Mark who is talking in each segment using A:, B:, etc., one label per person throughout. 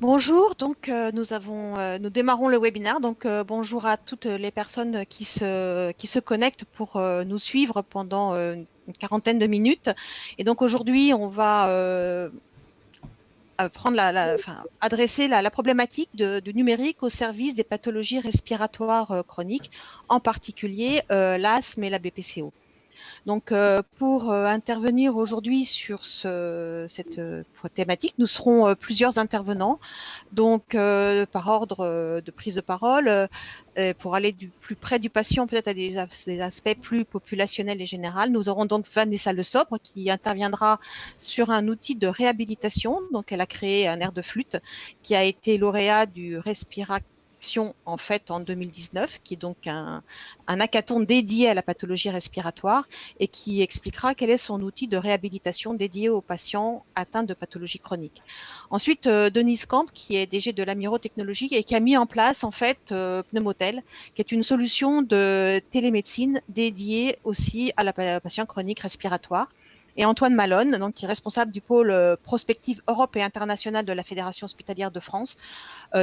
A: Bonjour, donc nous démarrons le webinaire. Donc bonjour à toutes les personnes qui se connectent pour nous suivre pendant une quarantaine de minutes. Et donc aujourd'hui, on va adresser la problématique du numérique au service des pathologies respiratoires chroniques, en particulier l'asthme et la BPCO. Donc, pour intervenir aujourd'hui sur cette thématique, nous serons plusieurs intervenants. Donc, par ordre de prise de parole, pour aller du plus près du patient, peut-être à des aspects plus populationnels et généraux, nous aurons donc Vanessa Le Sobre qui interviendra sur un outil de réhabilitation. Donc, elle a créé un air de flûte qui a été lauréat du Respiration en fait en 2019, qui est donc un hackathon dédié à la pathologie respiratoire et qui expliquera quel est son outil de réhabilitation dédié aux patients atteints de pathologie chronique. Ensuite, Denise Camp, qui est DG de l'Amiro Technologies et qui a mis en place en fait Pneumotel, qui est une solution de télémédecine dédiée aussi à la patient chronique respiratoire. Et Antoine Malone, donc, qui est responsable du pôle prospective Europe et internationale de la Fédération hospitalière de France,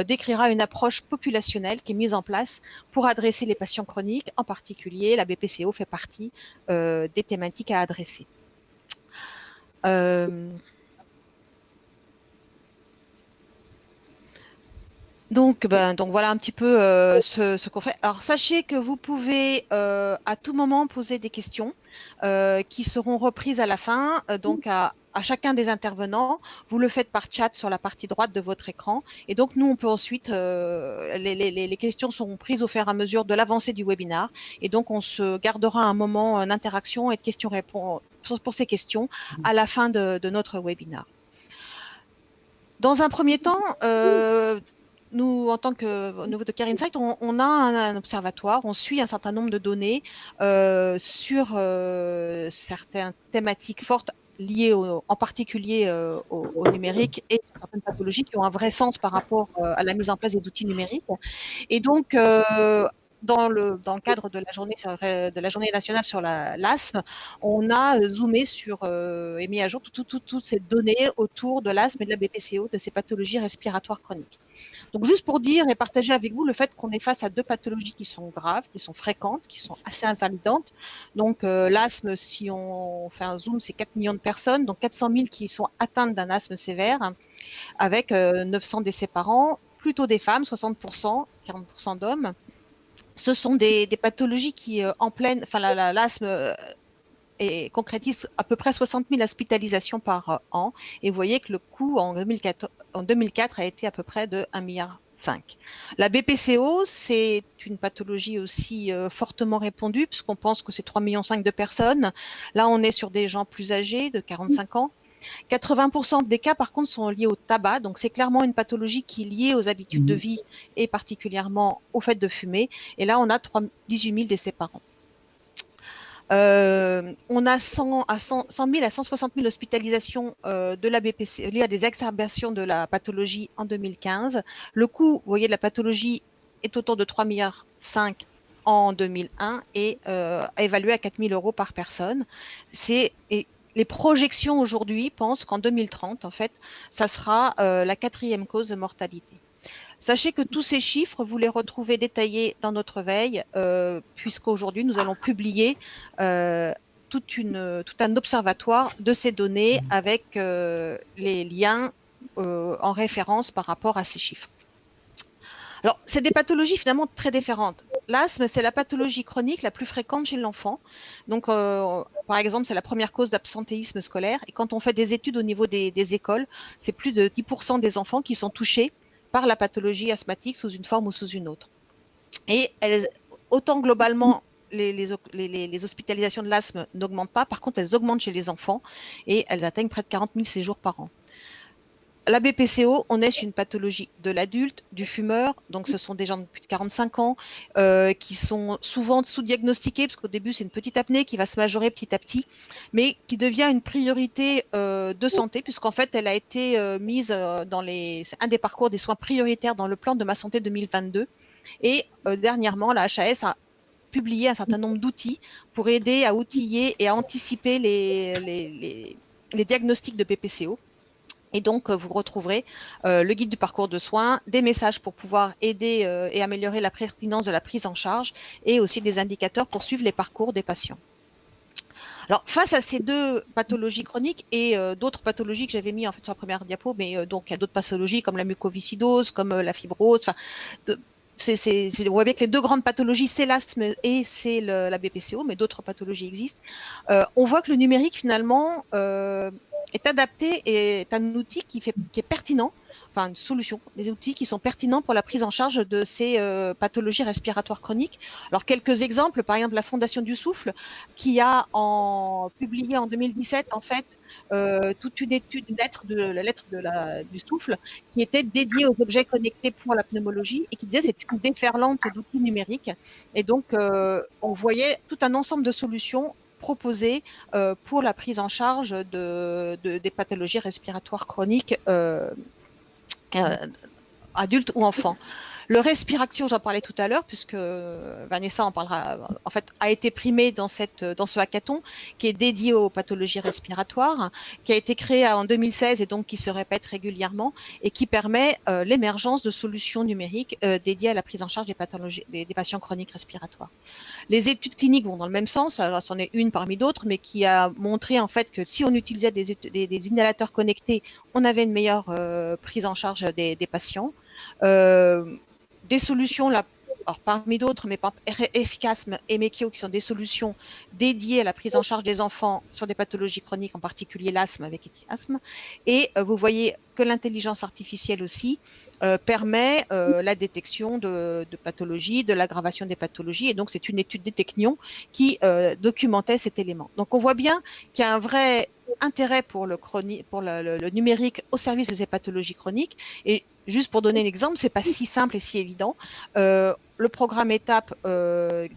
A: décrira une approche populationnelle qui est mise en place pour adresser les patients chroniques, en particulier la BPCO fait partie des thématiques à adresser. Donc voilà un petit peu ce qu'on fait. Alors sachez que vous pouvez à tout moment poser des questions qui seront reprises à la fin. Donc à chacun des intervenants, vous le faites par chat sur la partie droite de votre écran. Et donc nous, on peut ensuite, les questions seront prises au fur et à mesure de l'avancée du webinaire. Et donc on se gardera un moment d'interaction et de questions-réponses pour ces questions à la fin de notre webinaire. Dans un premier temps, nous, en tant que au niveau de CareInsight, on a un observatoire, on suit un certain nombre de données sur certaines thématiques fortes liées en particulier au numérique et certaines pathologies qui ont un vrai sens par rapport à la mise en place des outils numériques. Et donc, dans le cadre de la journée nationale sur l'asthme, on a zoomé sur et mis à jour toutes ces données autour de l'asthme et de la BPCO, de ces pathologies respiratoires chroniques. Donc, juste pour dire et partager avec vous le fait qu'on est face à deux pathologies qui sont graves, qui sont fréquentes, qui sont assez invalidantes. Donc, l'asthme, si on fait un zoom, c'est 4 millions de personnes, donc 400 000 qui sont atteintes d'un asthme sévère, avec 900 décès par an, plutôt des femmes, 60%, 40% d'hommes. Ce sont des pathologies qui, l'asthme concrétise à peu près 60 000 hospitalisations par an. Et vous voyez que le coût en 2004 a été à peu près de 1,5 milliard. La BPCO, c'est une pathologie aussi fortement répandue, puisqu'on pense que c'est 3,5 millions de personnes. Là, on est sur des gens plus âgés, de 45 ans. 80% des cas, par contre, sont liés au tabac. Donc, c'est clairement une pathologie qui est liée aux habitudes de vie et particulièrement au fait de fumer. Et là, on a 18 000 décès par an. On a 100 000 à 160 000 hospitalisations de la BPC liées à des exacerbations de la pathologie en 2015. Le coût, vous voyez, de la pathologie est autour de 3,5 milliards en 2001 et évalué à 4 000 € par personne. Les projections aujourd'hui pensent qu'en 2030, en fait, ça sera la 4e cause de mortalité. Sachez que tous ces chiffres, vous les retrouvez détaillés dans notre veille, puisqu'aujourd'hui, nous allons publier tout un observatoire de ces données avec les liens en référence par rapport à ces chiffres. Alors, c'est des pathologies finalement très différentes. L'asthme, c'est la pathologie chronique la plus fréquente chez l'enfant. Donc, par exemple, c'est la première cause d'absentéisme scolaire. Et quand on fait des études au niveau des écoles, c'est plus de 10% des enfants qui sont touchés par la pathologie asthmatique sous une forme ou sous une autre. Et autant globalement, les hospitalisations de l'asthme n'augmentent pas. Par contre, elles augmentent chez les enfants et elles atteignent près de 40 000 séjours par an. La BPCO, on est chez une pathologie de l'adulte, du fumeur, donc ce sont des gens de plus de 45 ans qui sont souvent sous-diagnostiqués, parce qu'au début c'est une petite apnée qui va se majorer petit à petit, mais qui devient une priorité de santé, puisqu'en fait elle a été mise c'est un des parcours des soins prioritaires dans le plan de Ma Santé 2022. Et dernièrement, la HAS a publié un certain nombre d'outils pour aider à outiller et à anticiper les diagnostics de BPCO. Et donc, vous retrouverez le guide du parcours de soins, des messages pour pouvoir aider et améliorer la pertinence de la prise en charge et aussi des indicateurs pour suivre les parcours des patients. Alors, face à ces deux pathologies chroniques et d'autres pathologies que j'avais mis en fait sur la première diapo, mais donc il y a d'autres pathologies comme la mucoviscidose, comme la fibrose. Enfin, on voit bien que les deux grandes pathologies, c'est l'asthme et c'est la BPCO, mais d'autres pathologies existent. On voit que le numérique finalement est adapté et est un outil qui est pertinent, enfin une solution, des outils qui sont pertinents pour la prise en charge de ces pathologies respiratoires chroniques. Alors quelques exemples, par exemple la Fondation du Souffle, qui a publié en 2017 en fait toute une étude, la lettre du souffle, qui était dédiée aux objets connectés pour la pneumologie et qui disait c'est une déferlante d'outils numériques. Et donc on voyait tout un ensemble de solutions proposées pour la prise en charge des pathologies respiratoires chroniques adultes ou enfants. Le Respiration, j'en parlais tout à l'heure, puisque Vanessa en parlera, en fait, a été primé dans ce hackathon qui est dédié aux pathologies respiratoires, qui a été créé en 2016 et donc qui se répète régulièrement et qui permet l'émergence de solutions numériques dédiées à la prise en charge des pathologies, des patients chroniques respiratoires. Les études cliniques vont dans le même sens, alors c'en est une parmi d'autres, mais qui a montré en fait que si on utilisait des inhalateurs connectés, on avait une meilleure prise en charge des patients. Des solutions là, alors parmi d'autres, mais pas Efficasme et Mekio, qui sont des solutions dédiées à la prise en charge des enfants sur des pathologies chroniques, en particulier l'asthme avec Etiasme. Et vous voyez que l'intelligence artificielle aussi permet la détection de pathologies, de l'aggravation des pathologies. Et donc, c'est une étude des Technions qui documentait cet élément. Donc, on voit bien qu'il y a un vrai intérêt pour le numérique au service de ces pathologies chroniques. Et juste pour donner un exemple, c'est pas si simple et si évident. Le programme étape,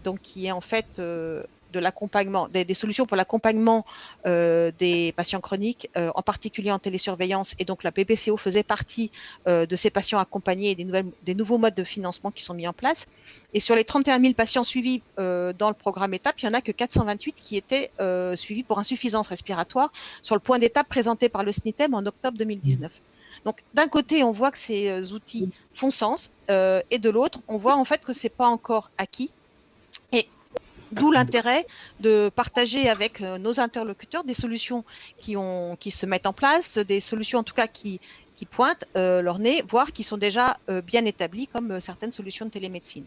A: donc qui est en fait de l'accompagnement, des solutions pour l'accompagnement des patients chroniques, en particulier en télésurveillance. Et donc la PPCO faisait partie de ces patients accompagnés et des nouveaux modes de financement qui sont mis en place. Et sur les 31 000 patients suivis dans le programme étape, il n'y en a que 428 qui étaient suivis pour insuffisance respiratoire sur le point d'étape présenté par le SNITEM en octobre 2019. Donc d'un côté, on voit que ces outils font sens, et de l'autre, on voit en fait que c'est pas encore acquis. Et d'où l'intérêt de partager avec nos interlocuteurs des solutions qui se mettent en place, des solutions en tout cas qui pointent leur nez, voire qui sont déjà bien établies, comme certaines solutions de télémédecine.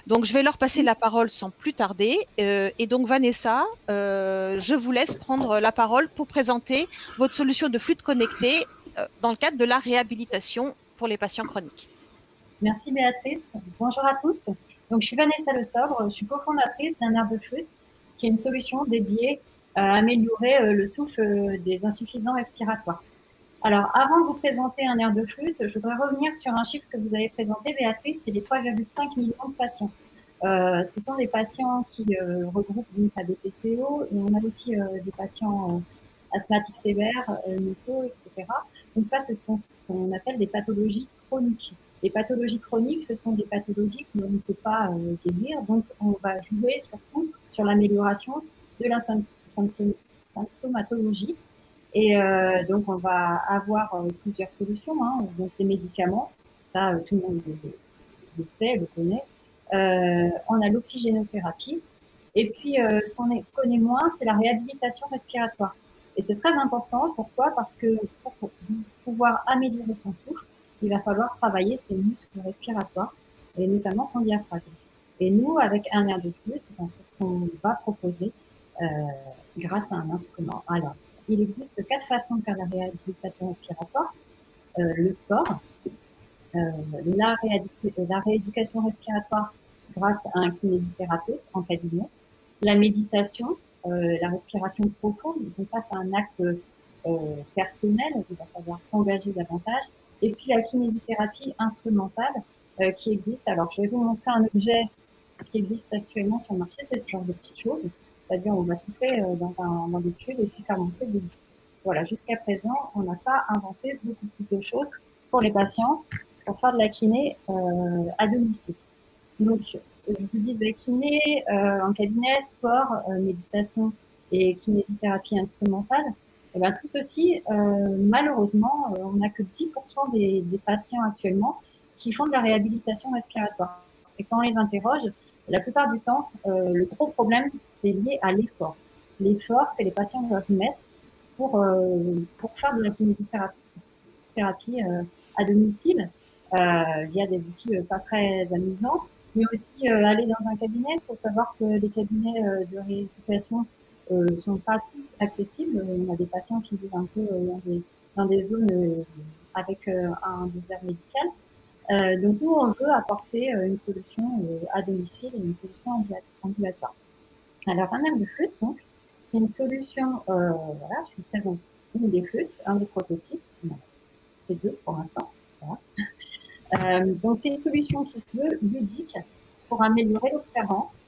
A: Donc, je vais leur passer la parole sans plus tarder. Et donc, Vanessa, je vous laisse prendre la parole pour présenter votre solution de flûte connectée dans le cadre de la réhabilitation pour les patients chroniques.
B: Merci Béatrice. Bonjour à tous. Donc, je suis Vanessa Le Sobre, je suis cofondatrice d'un air de flûte, qui est une solution dédiée à améliorer le souffle des insuffisants respiratoires. Alors, avant de vous présenter un air de flûte, je voudrais revenir sur un chiffre que vous avez présenté, Béatrice, c'est les 3,5 millions de patients. Ce sont des patients qui regroupent donc la BPCO, et on a aussi des patients asthmatiques sévères, muco, etc. Donc ça, ce sont ce qu'on appelle des pathologies chroniques. Les pathologies chroniques, ce sont des pathologies que l'on ne peut pas guérir, donc on va jouer surtout sur l'amélioration de la symptomatologie. Et donc, on va avoir plusieurs solutions. Hein. Donc, les médicaments, ça, tout le monde le sait, le connaît. On a l'oxygénothérapie. Et puis, ce qu'on connaît moins, c'est la réhabilitation respiratoire. Et c'est très important. Pourquoi? Parce que pour pouvoir améliorer son souffle, il va falloir travailler ses muscles respiratoires, et notamment son diaphragme. Et nous, avec un air de flûte, ben, c'est ce qu'on va proposer grâce à un instrument. Alors, il existe 4 façons de faire la réhabilitation respiratoire. Le sport, la rééducation respiratoire grâce à un kinésithérapeute en cabinet, la méditation, la respiration profonde, donc ça c'est un acte personnel, il va falloir s'engager davantage, et puis la kinésithérapie instrumentale qui existe. Alors je vais vous montrer un objet, ce qui existe actuellement sur le marché, c'est ce genre de petites choses, c'est-à-dire on va souffler dans des tubes et puis faire monter des. Voilà, jusqu'à présent, on n'a pas inventé beaucoup plus de choses pour les patients pour faire de la kiné à domicile. Donc, je vous disais kiné en cabinet, sport, méditation et kinésithérapie instrumentale. Et ben, tout ceci, malheureusement, on n'a que 10% des patients actuellement qui font de la réhabilitation respiratoire. Et quand on les interroge, la plupart du temps, le gros problème, c'est lié à l'effort. L'effort que les patients doivent mettre pour faire de la kinésithérapie à domicile via des outils pas très amusants, mais aussi aller dans un cabinet. Il faut savoir que les cabinets de rééducation sont pas tous accessibles. On a des patients qui vivent un peu dans des zones avec un désert médical. Donc nous, on veut apporter une solution à domicile et une solution ambulatoire. Alors un air de flûte, donc, c'est une solution, voilà, je vous présente une des flûtes, un des prototypes, c'est deux pour l'instant. Voilà. Donc c'est une solution qui se veut ludique pour améliorer l'observance.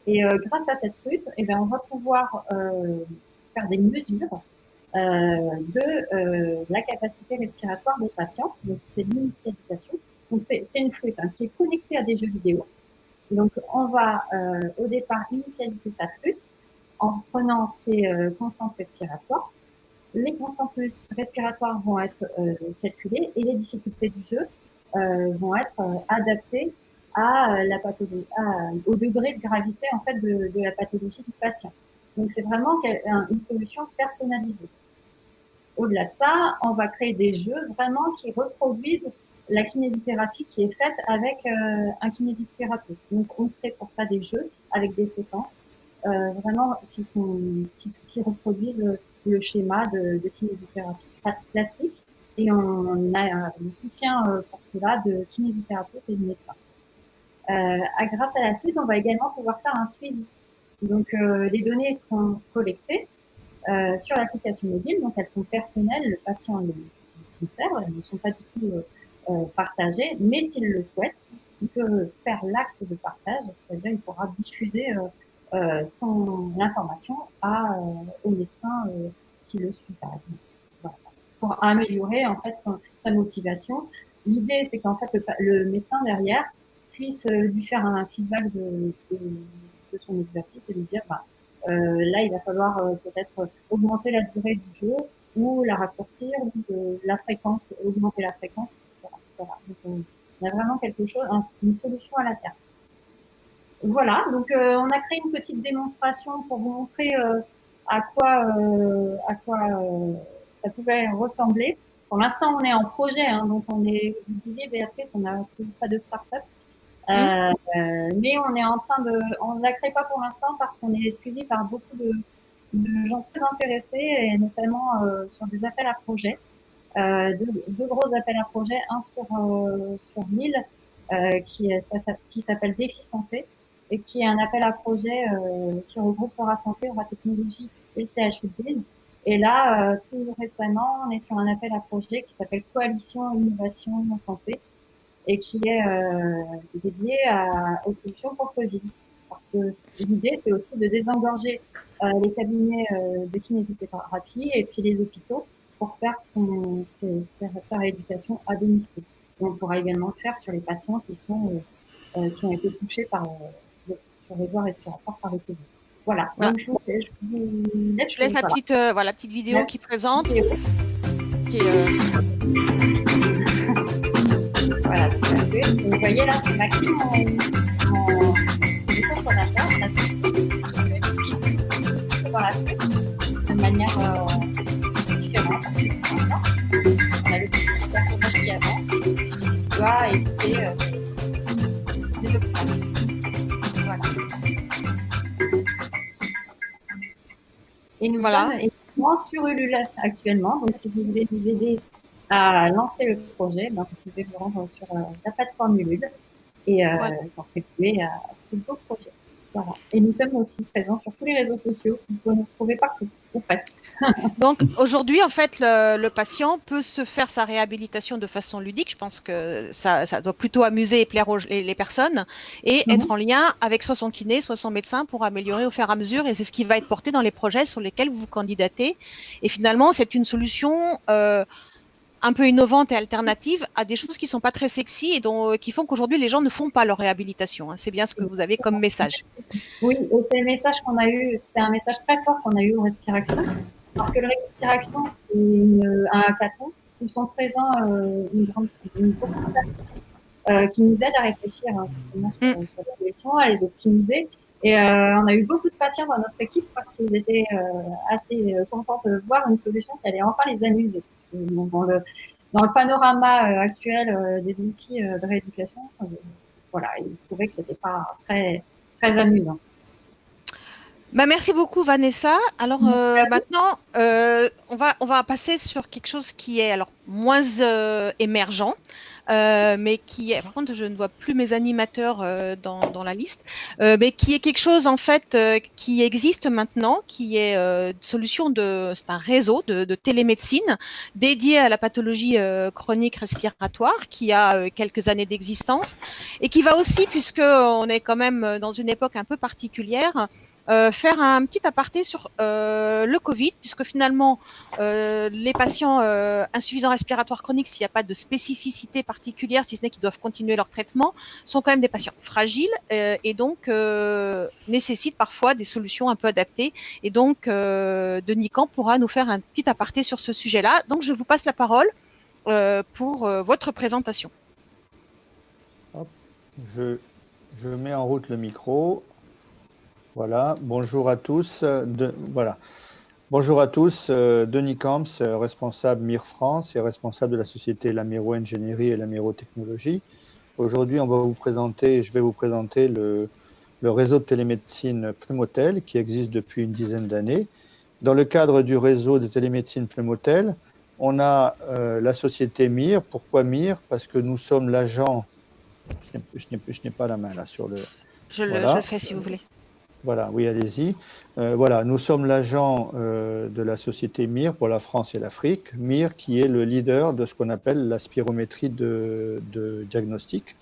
B: Et grâce à cette flûte, eh bien, on va pouvoir faire des mesures de la capacité respiratoire des patients. Donc c'est l'initialisation. Donc c'est une flûte qui est connectée à des jeux vidéo. Donc on va au départ initialiser sa flûte en prenant ses constantes respiratoires. Les constantes respiratoires vont être calculées et les difficultés du jeu vont être adaptées à la pathologie, au degré de gravité en fait de la pathologie du patient. Donc c'est vraiment une solution personnalisée. Au-delà de ça, on va créer des jeux vraiment qui reproduisent la kinésithérapie qui est faite avec un kinésithérapeute. Donc on crée pour ça des jeux avec des séquences vraiment qui reproduisent le schéma de kinésithérapie classique. Et on a le soutien pour cela de kinésithérapeutes et de médecins. Grâce à la flûte, on va également pouvoir faire un suivi. Donc les données seront collectées sur l'application mobile, donc elles sont personnelles, le patient les conserve, elles ne sont pas du tout partagées, mais s'il le souhaite, il peut faire l'acte de partage, c'est-à-dire il pourra diffuser l'information au médecin qui le suit, par exemple. Voilà. Pour améliorer en fait sa motivation. L'idée, c'est qu'en fait le médecin derrière puisse lui faire un feedback de son exercice et lui dire là, il va falloir peut-être augmenter la durée du jeu ou la raccourcir, ou la fréquence, augmenter la fréquence, etc. Voilà. Donc, on a vraiment quelque chose, une solution à la carte. Voilà, donc on a créé une petite démonstration pour vous montrer à quoi ça pouvait ressembler. Pour l'instant, on est en projet, donc vous disiez Béatrice, on n'a toujours pas de start-up. Mais on est en train on ne la crée pas pour l'instant parce qu'on est suivi par beaucoup de gens très intéressés et notamment sur des appels à projets, deux gros appels à projets, un sur Lille qui s'appelle Défi Santé et qui est un appel à projet qui regroupe Aura Santé, Aura Technologie et le CHU de Lille. Et là, tout récemment, on est sur un appel à projet qui s'appelle Coalition Innovation en Santé et qui est dédié aux solutions pour Covid. Parce que l'idée, c'est aussi de désengorger les cabinets de kinésithérapie et puis les hôpitaux pour faire sa rééducation à domicile. Et on pourra également le faire sur les patients qui ont été touchés sur les voies respiratoires par le Covid. Voilà.
A: Voilà.
B: Donc, je vous laisse.
A: Je laisse la petite vidéo qui présente.
B: Voilà, tout à fait. Vous voyez là, c'est Maxime en cofondateur de la société qui dans la flûte de manière différente. On a le petit personnage qui avance, qui doit éviter des obstacles. Voilà. Et nous sommes sur Ulule actuellement, donc si vous voulez nous aider à lancer le projet, vous pouvez vous rendre sur la plateforme Ulule et contribuer à ce beau projet. Voilà. Et nous sommes aussi présents sur tous les réseaux sociaux. Vous pouvez nous trouver partout, ou presque.
A: Donc aujourd'hui, en fait, le patient peut se faire sa réhabilitation de façon ludique. Je pense que ça doit plutôt amuser et plaire les personnes et être en lien avec soit son kiné, soit son médecin pour améliorer au fur et à mesure. Et c'est ce qui va être porté dans les projets sur lesquels vous vous candidatez. Et finalement, c'est une solution un peu innovante et alternative à des choses qui sont pas très sexy et qui font qu'aujourd'hui les gens ne font pas leur réhabilitation. C'est bien ce que vous avez comme message.
B: Oui, et c'est le message qu'on a eu, c'était un message très fort qu'on a eu au Respiration. Parce que le risque d'interaction, c'est un hackathon où sont présents beaucoup de personnes qui nous aident à réfléchir hein, justement
A: Mm.
B: sur les questions, à les optimiser. Et on a eu beaucoup de patients dans notre équipe parce qu'ils étaient assez contents de voir une solution qui allait enfin les amuser. Parce que bon, dans le panorama actuel des outils de rééducation, voilà, ils trouvaient que c'était pas très amusant.
A: Bah, merci beaucoup Vanessa. Alors
B: Merci à vous.
A: maintenant, on va passer sur quelque chose qui est alors moins émergent, mais qui est, par contre, je ne vois plus mes animateurs dans la liste, mais qui est quelque chose en fait qui existe maintenant, qui est c'est un réseau de télémédecine dédié à la pathologie chronique respiratoire qui a quelques années d'existence et qui va aussi, puisque on est quand même dans une époque un peu particulière, faire un petit aparté sur le Covid, puisque finalement, les patients insuffisants respiratoires chroniques, s'il n'y a pas de spécificité particulière, si ce n'est qu'ils doivent continuer leur traitement, sont quand même des patients fragiles et donc nécessitent parfois des solutions un peu adaptées. Et donc, Denis Camp pourra nous faire un petit aparté sur ce sujet-là. Donc, je vous passe la parole pour votre présentation.
C: Hop, je, je mets en route le micro. Voilà, bonjour à tous. Voilà. Bonjour à tous, Denis Camps, responsable MIR France et responsable de la société Lamiro Ingénierie et Lamiro Technologie. Aujourd'hui, je vais vous présenter le réseau de télémédecine Pneumotel qui existe depuis une dizaine d'années. Dans le cadre du réseau de télémédecine Pneumotel, on a la société MIR. Pourquoi MIR? Parce que nous sommes l'agent. Je n'ai pas la main là sur le.
A: Je le
C: Voilà.
A: fais si vous voulez.
C: Voilà, oui, allez-y. Voilà, nous sommes l'agent de la société MIR pour la France et l'Afrique. MIR qui est le leader de ce qu'on appelle la spirométrie de diagnostic.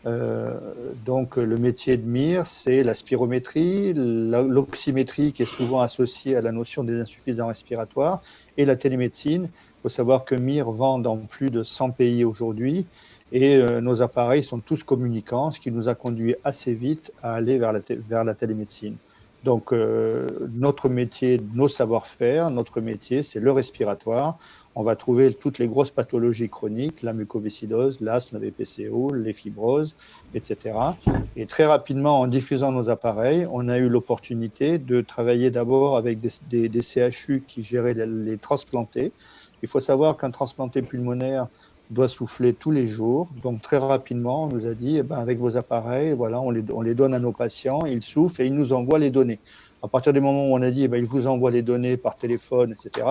C: Donc le métier de MIR, c'est la spirométrie, l'oxymétrie qui est souvent associée à la notion des insuffisants respiratoires et la télémédecine. Il faut savoir que MIR vend dans plus de 100 pays aujourd'hui et nos appareils sont tous communicants, ce qui nous a conduit assez vite à aller vers la télémédecine. Donc notre métier, nos savoir-faire, notre métier, c'est le respiratoire. On va trouver toutes les grosses pathologies chroniques, la mucoviscidose, l'asthme, la BPCO, les fibroses, etc. Et très rapidement, en diffusant nos appareils, on a eu l'opportunité de travailler d'abord avec des CHU qui géraient les transplantés. Il faut savoir qu'un transplanté pulmonaire doit souffler tous les jours. Donc très rapidement, on nous a dit, eh ben, avec vos appareils, voilà, on les donne à nos patients, ils soufflent et ils nous envoient les données. À partir du moment où on a dit, eh ben, ils vous envoient les données par téléphone, etc.,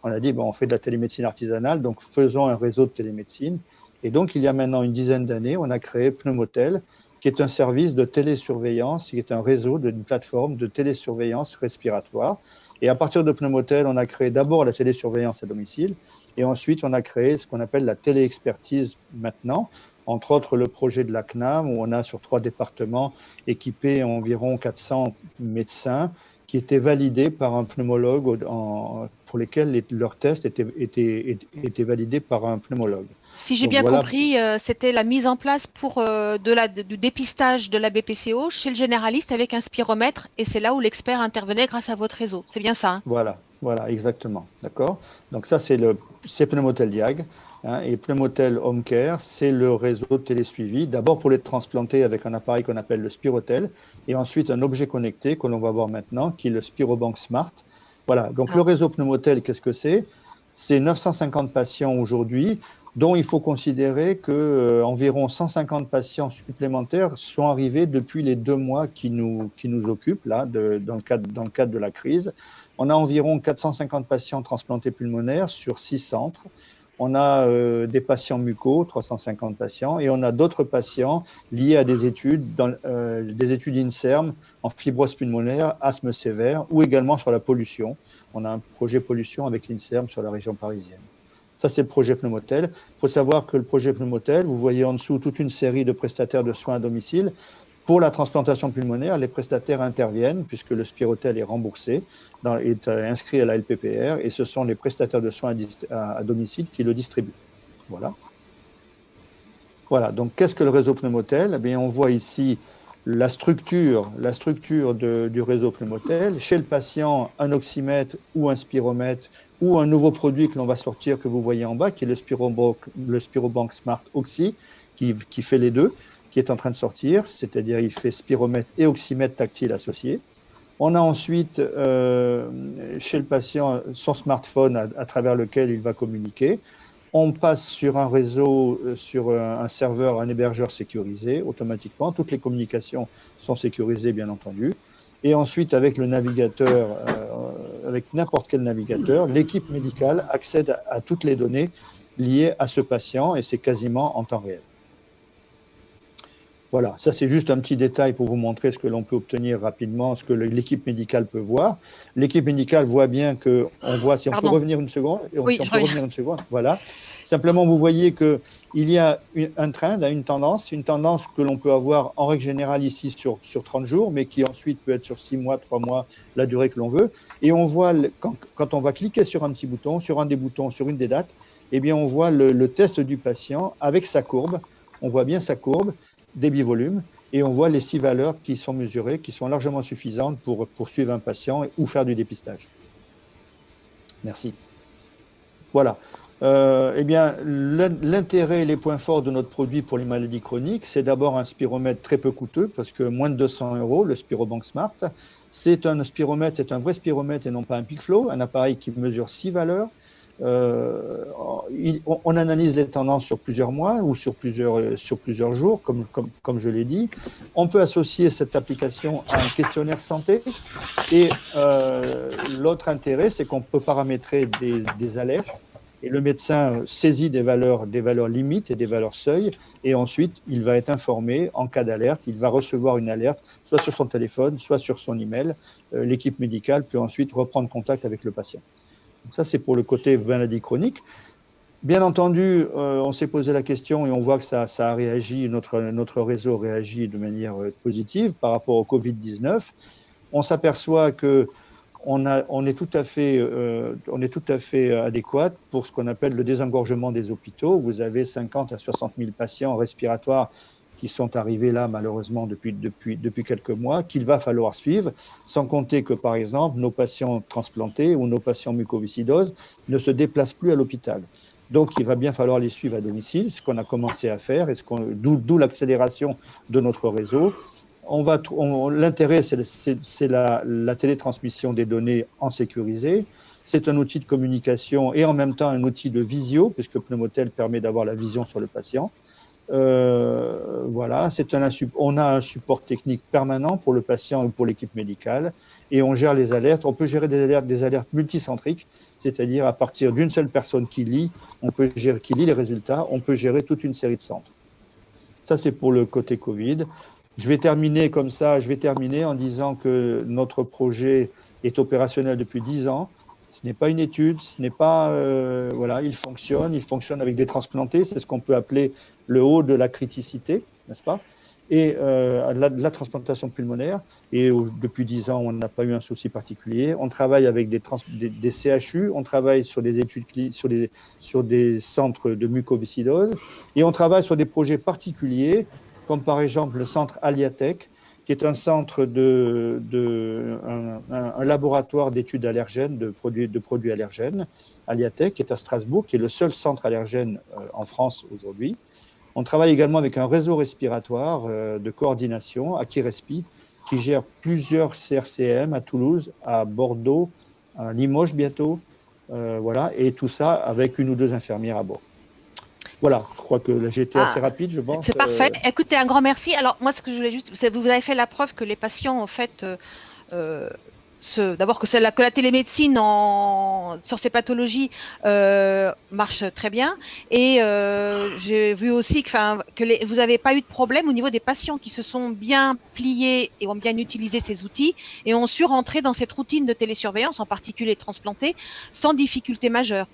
C: on a dit, ben, on fait de la télémédecine artisanale, donc faisons un réseau de télémédecine. Et donc, il y a maintenant une dizaine d'années, on a créé Pneumotel, qui est un service de télésurveillance, qui est un réseau d'une plateforme de télésurveillance respiratoire. Et à partir de Pneumotel, on a créé d'abord la télésurveillance à domicile, et ensuite, on a créé ce qu'on appelle la téléexpertise maintenant, entre autres le projet de la CNAM, où on a sur 3 départements équipé environ 400 médecins qui étaient validés par un pneumologue pour lesquels leurs tests étaient validés par un pneumologue.
A: Si j'ai
C: Donc
A: bien
C: voilà,
A: compris, c'était la mise en place pour du dépistage de la BPCO chez le généraliste avec un spiromètre, et c'est là où l'expert intervenait grâce à votre réseau. C'est bien ça, hein?
C: voilà, exactement. D'accord. Donc ça, c'est Pneumotel Diag. Hein, et Pneumotel Home Care, c'est le réseau de télésuivi, d'abord pour les transplanter avec un appareil qu'on appelle le Spirotel, et ensuite un objet connecté que l'on va voir maintenant, qui est le Spirobank Smart. Voilà, donc le
A: Ah.
C: réseau Pneumotel, qu'est-ce que c'est? C'est 950 patients aujourd'hui, dont il faut considérer que environ 150 patients supplémentaires sont arrivés depuis les 2 mois qui nous occupent, là, dans le cadre de la crise. On a environ 450 patients transplantés pulmonaires sur 6 centres. On a des patients mucos, 350 patients, et on a d'autres patients liés à des études INSERM en fibrose pulmonaire, asthme sévère, ou également sur la pollution. On a un projet pollution avec l'INSERM sur la région parisienne. Ça, c'est le projet Pneumotel. Il faut savoir que le projet Pneumotel, vous voyez en dessous toute une série de prestataires de soins à domicile. Pour la transplantation pulmonaire, les prestataires interviennent puisque le Spirotel est remboursé, est inscrit à la LPPR, et ce sont les prestataires de soins à domicile qui le distribuent. Voilà. Voilà, donc qu'est-ce que le réseau Pneumotel? Eh bien, on voit ici la structure du réseau Pneumotel. Chez le patient, un oxymètre ou un spiromètre ou un nouveau produit que l'on va sortir, que vous voyez en bas, qui est le Spirobank Smart Oxy, qui fait les deux, qui est en train de sortir, c'est-à-dire il fait spiromètre et oxymètre tactile associé. On a ensuite chez le patient son smartphone à travers lequel il va communiquer. On passe sur un réseau, sur un serveur, un hébergeur sécurisé automatiquement. Toutes les communications sont sécurisées, bien entendu. Et ensuite, avec le navigateur, avec n'importe quel navigateur, l'équipe médicale accède à toutes les données liées à ce patient et c'est quasiment en temps réel. Voilà, ça c'est juste un petit détail pour vous montrer ce que l'on peut obtenir rapidement, ce que l'équipe médicale peut voir. L'équipe médicale voit bien que, on voit, si on peut revenir une seconde,
A: oui,
C: si on peut revenir une seconde, voilà. Simplement, vous voyez que il y a un trend, une tendance que l'on peut avoir en règle générale ici sur 30 jours, mais qui ensuite peut être sur 6 mois, 3 mois, la durée que l'on veut. Et on voit, quand on va cliquer sur un petit bouton, sur un des boutons, sur une des dates, eh bien, on voit le test du patient avec sa courbe. On voit bien sa courbe, débit-volume, et on voit les 6 valeurs qui sont mesurées, qui sont largement suffisantes pour suivre un patient ou faire du dépistage. Merci. Voilà. Eh bien, l'intérêt et les points forts de notre produit pour les maladies chroniques, c'est d'abord un spiromètre très peu coûteux, parce que moins de 200 €, le Spirobank Smart. C'est un spiromètre, c'est un vrai spiromètre et non pas un PeakFlow, un appareil qui mesure 6 valeurs. On analyse les tendances sur plusieurs mois ou sur plusieurs jours, comme je l'ai dit. On peut associer cette application à un questionnaire santé. Et l'autre intérêt, c'est qu'on peut paramétrer des alertes. Et le médecin saisit des valeurs limites et des valeurs seuils. Et ensuite, il va être informé en cas d'alerte. Il va recevoir une alerte, soit sur son téléphone, soit sur son email. L'équipe médicale peut ensuite reprendre contact avec le patient. Donc ça, c'est pour le côté maladie chronique. Bien entendu, on s'est posé la question et on voit que ça a réagi, notre réseau réagit de manière positive par rapport au Covid-19. On s'aperçoit que on est tout à fait adéquat pour ce qu'on appelle le désengorgement des hôpitaux. Vous avez 50 à 60 000 patients respiratoires qui sont arrivés là malheureusement depuis quelques mois, qu'il va falloir suivre, sans compter que par exemple nos patients transplantés ou nos patients mucoviscidoses ne se déplacent plus à l'hôpital. Donc il va bien falloir les suivre à domicile, ce qu'on a commencé à faire, et d'où l'accélération de notre réseau. L'intérêt, c'est la télétransmission des données en sécurisé. C'est un outil de communication et en même temps un outil de visio, puisque Pneumotel permet d'avoir la vision sur le patient. Voilà, on a un support technique permanent pour le patient ou pour l'équipe médicale et on gère les alertes. On peut gérer des alertes multicentriques, c'est-à-dire à partir d'une seule personne qui lit les résultats, on peut gérer toute une série de centres. Ça, c'est pour le côté Covid. Je vais terminer en disant que notre projet est opérationnel depuis 10 ans. Ce n'est pas une étude, voilà, il fonctionne avec des transplantés, c'est ce qu'on peut appeler le haut de la criticité, n'est-ce pas? Et la transplantation pulmonaire, et depuis 10 ans, on n'a pas eu un souci particulier. On travaille avec des CHU, on travaille sur des études sur des centres de mucoviscidose, et on travaille sur des projets particuliers, comme par exemple le centre Aliatech, qui est un centre un laboratoire d'études allergènes, de produits allergènes, Aliatech, qui est à Strasbourg, qui est le seul centre allergène en France aujourd'hui. On travaille également avec un réseau respiratoire de coordination, Akirespi, qui gère plusieurs CRCM à Toulouse, à Bordeaux, à Limoges bientôt, voilà, et tout ça avec 1 ou 2 infirmières à bord. Voilà, je crois que j'ai été assez rapide, je pense.
A: C'est parfait. Écoutez, un grand merci. Alors, moi, ce que je voulais juste, vous avez fait la preuve que les patients, en fait, d'abord que la télémédecine sur ces pathologies marche très bien. Et j'ai vu aussi que vous n'avez pas eu de problème au niveau des patients qui se sont bien pliés et ont bien utilisé ces outils et ont su rentrer dans cette routine de télésurveillance, en particulier transplantés, sans difficulté majeure.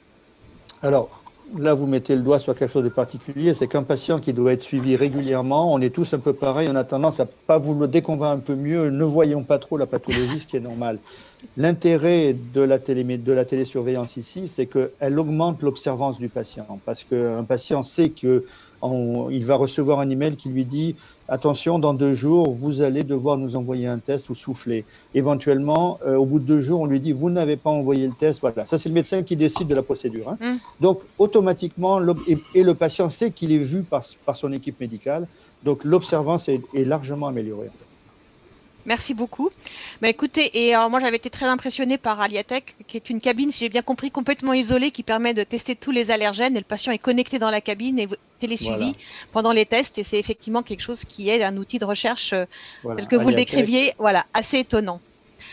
C: Alors, là, vous mettez le doigt sur quelque chose de particulier, c'est qu'un patient qui doit être suivi régulièrement, on est tous un peu pareil, on a tendance à pas vouloir, dès qu'on va un peu mieux, ne voyons pas trop la pathologie, ce qui est normal. L'intérêt de la télésurveillance ici, c'est qu'elle augmente l'observance du patient, parce qu'un patient sait que il va recevoir un email qui lui dit attention, dans 2 jours, vous allez devoir nous envoyer un test ou souffler. Éventuellement, au bout de 2 jours, on lui dit vous n'avez pas envoyé le test. Voilà, ça c'est le médecin qui décide de la procédure. Donc automatiquement, et le patient sait qu'il est vu par son équipe médicale. Donc l'observance est largement améliorée.
A: Merci beaucoup. Bah, écoutez, et alors moi j'avais été très impressionnée par Aliatech, qui est une cabine, si j'ai bien compris, complètement isolée, qui permet de tester tous les allergènes, et le patient est connecté dans la cabine et télésuivi pendant les tests, et c'est effectivement quelque chose qui est un outil de recherche tel que vous le décriviez, assez étonnant.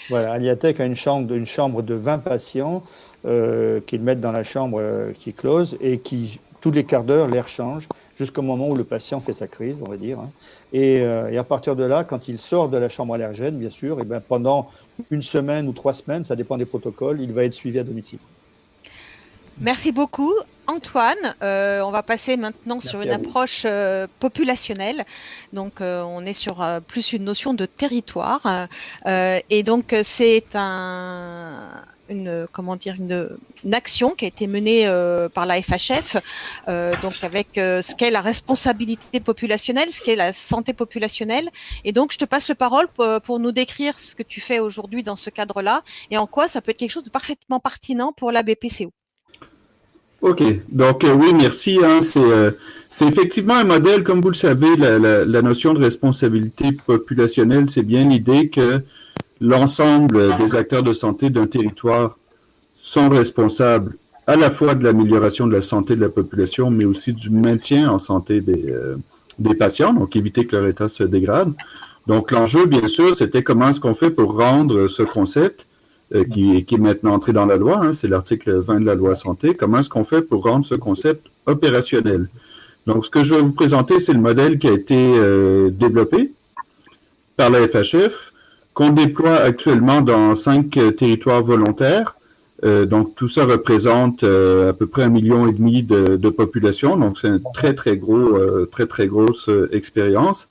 C: Voilà, Aliatech a une chambre de 20 patients qu'ils mettent dans la chambre qui est close et qui, tous les quarts d'heure, l'air change jusqu'au moment où le patient fait sa crise, on va dire. Et à partir de là, quand il sort de la chambre allergène, bien sûr, et ben pendant 1 semaine ou 3 semaines, ça dépend des protocoles, il va être suivi à domicile.
A: Merci beaucoup. Antoine, on va passer maintenant sur une approche populationnelle. Donc, on est sur plus une notion de territoire. Et donc, c'est une action qui a été menée par la FHF, donc avec ce qu'est la responsabilité populationnelle, ce qu'est la santé populationnelle. Et donc, je te passe la parole pour nous décrire ce que tu fais aujourd'hui dans ce cadre-là et en quoi ça peut être quelque chose de parfaitement pertinent pour la BPCO.
D: OK. Donc, oui, merci. C'est effectivement un modèle, comme vous le savez, la notion de responsabilité populationnelle, c'est bien l'idée que l'ensemble des acteurs de santé d'un territoire sont responsables à la fois de l'amélioration de la santé de la population, mais aussi du maintien en santé des patients, donc éviter que leur état se dégrade. Donc, l'enjeu, bien sûr, c'était comment est-ce qu'on fait pour rendre ce concept qui est maintenant entré dans la loi, c'est l'article 20 de la loi santé, comment est-ce qu'on fait pour rendre ce concept opérationnel? Donc, ce que je vais vous présenter, c'est le modèle qui a été développé par la FHF, qu'on déploie actuellement dans 5 territoires volontaires. Donc, tout ça représente à peu près 1,5 million de population. Donc, c'est une très grosse expérience.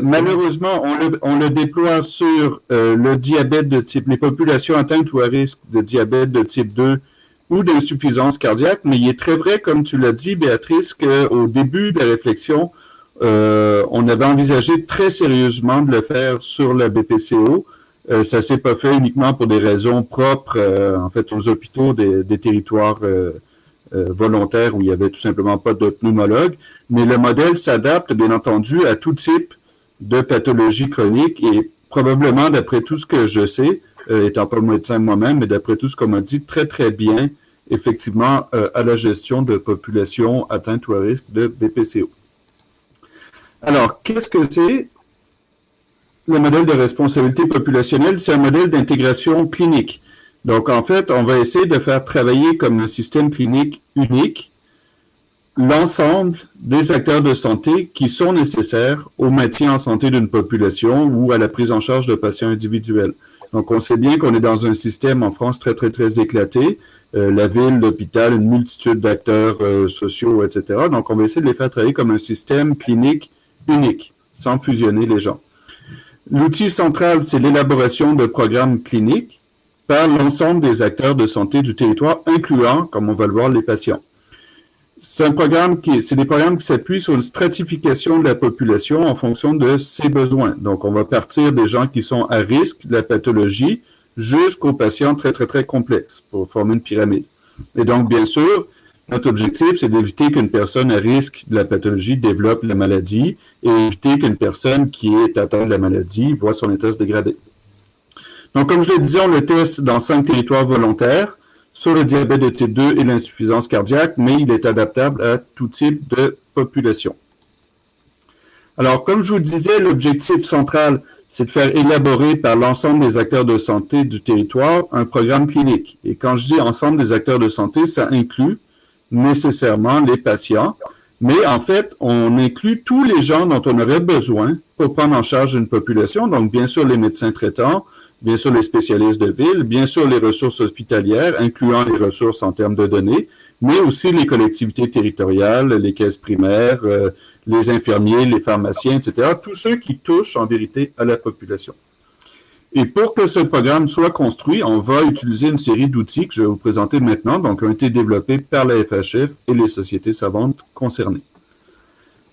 D: Malheureusement, on le déploie sur le diabète de type, les populations atteintes ou à risque de diabète de type 2 ou d'insuffisance cardiaque, mais il est très vrai, comme tu l'as dit, Béatrice, qu'au début de la réflexion, on avait envisagé très sérieusement de le faire sur la BPCO. Ça s'est pas fait uniquement pour des raisons propres, en fait, aux hôpitaux des territoires volontaires où il y avait tout simplement pas de pneumologue, mais le modèle s'adapte, bien entendu, à tout type de pathologie chronique et probablement, d'après tout ce que je sais, étant pas médecin moi-même, mais d'après tout ce qu'on m'a dit, très, très bien, effectivement, à la gestion de populations atteintes ou à risque de BPCO. Alors, qu'est-ce que c'est le modèle de responsabilité populationnelle? C'est un modèle d'intégration clinique. Donc, en fait, on va essayer de faire travailler comme un système clinique unique l'ensemble des acteurs de santé qui sont nécessaires au maintien en santé d'une population ou à la prise en charge de patients individuels. Donc, on sait bien qu'on est dans un système en France très, très, très éclaté. La ville, l'hôpital, une multitude d'acteurs sociaux, etc. Donc, on va essayer de les faire travailler comme un système clinique unique, sans fusionner les gens. L'outil central, c'est l'élaboration de programmes cliniques par l'ensemble des acteurs de santé du territoire, incluant, comme on va le voir, les patients. C'est des programmes qui s'appuient sur une stratification de la population en fonction de ses besoins. Donc, on va partir des gens qui sont à risque de la pathologie jusqu'aux patients très, très, très complexes pour former une pyramide. Et donc, bien sûr, notre objectif, c'est d'éviter qu'une personne à risque de la pathologie développe la maladie et éviter qu'une personne qui est atteinte de la maladie voit son état se dégrader. Donc, comme je le disais, on le teste dans 5 territoires volontaires sur le diabète de type 2 et l'insuffisance cardiaque, mais il est adaptable à tout type de population. Alors, comme je vous le disais, l'objectif central, c'est de faire élaborer par l'ensemble des acteurs de santé du territoire un programme clinique. Et quand je dis ensemble des acteurs de santé, ça inclut nécessairement les patients, mais en fait, on inclut tous les gens dont on aurait besoin pour prendre en charge une population, donc bien sûr les médecins traitants, bien sûr les spécialistes de ville, bien sûr les ressources hospitalières, incluant les ressources en termes de données, mais aussi les collectivités territoriales, les caisses primaires, les infirmiers, les pharmaciens, etc., tous ceux qui touchent en vérité à la population. Et pour que ce programme soit construit, on va utiliser une série d'outils que je vais vous présenter maintenant, donc qui ont été développés par la FHF et les sociétés savantes concernées.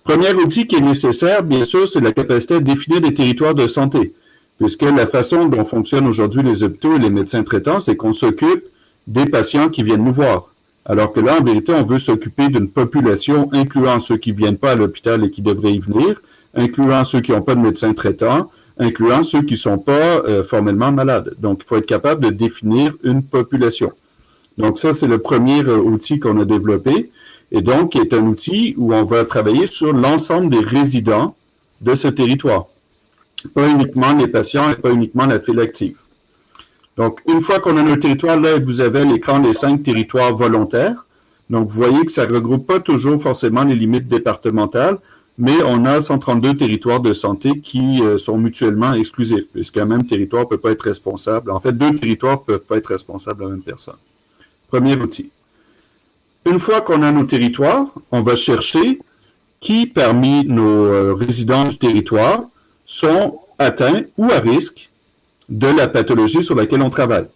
D: Premier outil qui est nécessaire, bien sûr, c'est la capacité à définir des territoires de santé, puisque la façon dont fonctionnent aujourd'hui les hôpitaux et les médecins traitants, c'est qu'on s'occupe des patients qui viennent nous voir. Alors que là, en vérité, on veut s'occuper d'une population, incluant ceux qui ne viennent pas à l'hôpital et qui devraient y venir, incluant ceux qui n'ont pas de médecin traitant, incluant ceux qui ne sont pas formellement malades. Donc, il faut être capable de définir une population. Donc, ça, c'est le premier outil qu'on a développé, et donc, qui est un outil où on va travailler sur l'ensemble des résidents de ce territoire. Pas uniquement les patients et pas uniquement la file active. Donc, une fois qu'on a nos territoires, là, vous avez à l'écran les 5 territoires volontaires. Donc, vous voyez que ça ne regroupe pas toujours forcément les limites départementales, mais on a 132 territoires de santé qui sont mutuellement exclusifs, puisqu'un même territoire ne peut pas être responsable. En fait, 2 territoires ne peuvent pas être responsables de la même personne. Premier outil. Une fois qu'on a nos territoires, on va chercher qui, parmi nos résidents du territoire, sont atteints ou à risque de la pathologie sur laquelle on travaille.